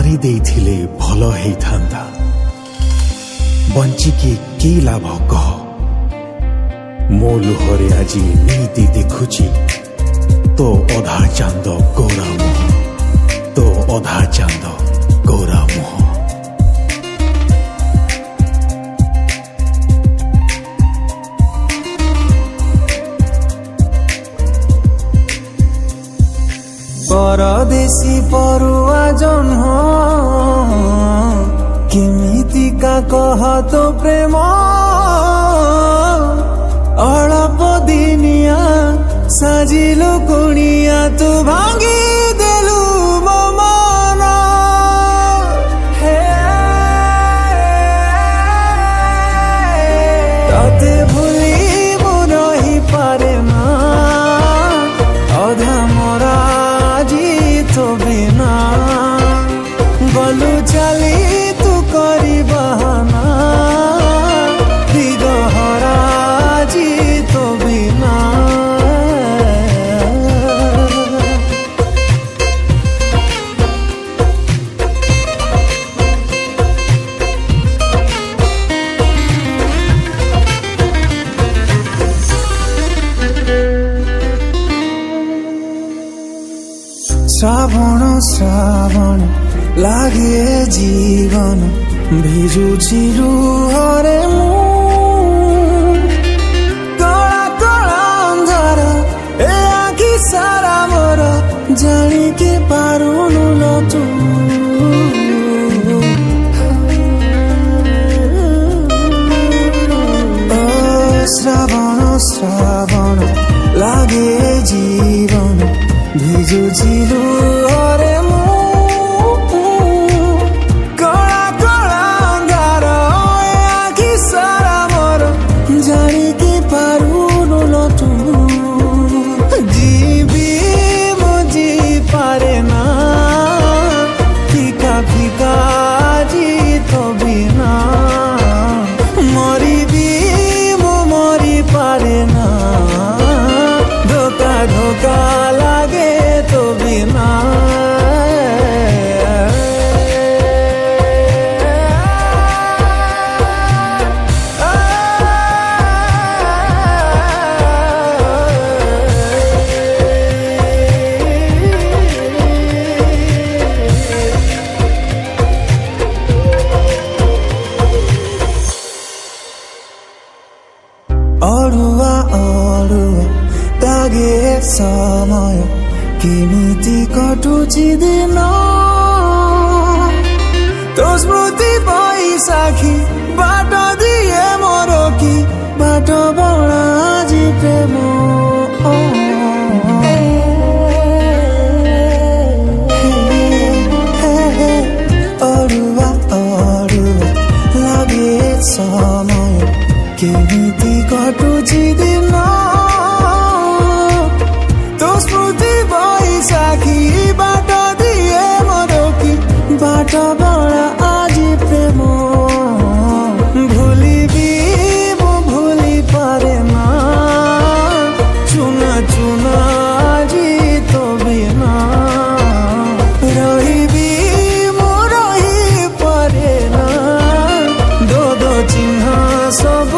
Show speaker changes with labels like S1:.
S1: मारी देइथिले भल हेइथांता बंचिकी की लाभ कह मो लुहरे आजी नीति देखुची तो अधा चांद गौरा मुह तो अधा चांद गौरा मुह
S2: परदेशी परुआ जन्म केमितिका कह तो प्रेम अळप दिनिया साजिलु कुणिया तू भांगी देलु मो मन तते भूली मु रही पारे ना अधा मोरा तो बिना गलु चली तू करी बहाना दिगहरा जी तो बिना श्रावण श्रावण लागे जीवन भिजुची लुहरे कला कला अंधार ए आखि सारा मोर जानिके पारुनु न तू श्रावण श्रावण लागे जीवन भिजुची लुहरे कला कला अंधार आखि सारा मोर जानिके पारुनु न तू जीवी मो जी पारे ना फिका फिका जी तो बिना मरिबी मो मरी पारे ना धोका धोका लागे तो बिना अरुआ अरुआ लागे समय केमिति कटुची दिन तो स्मृति बैसाखी बाट दिए मोर कि बाट बड़ा जी प्रेम अरुआ अरुआ लागे समय केमिति कटुची दिन तो स्मृति बैसाखी बाट दिए मोर कि बाट बड़ा आज प्रेम भूलिबी मो भूली पारे ना चुना चुना जी तो बिना रहिबी मो रही पारे ना दो दो चिन्ह सब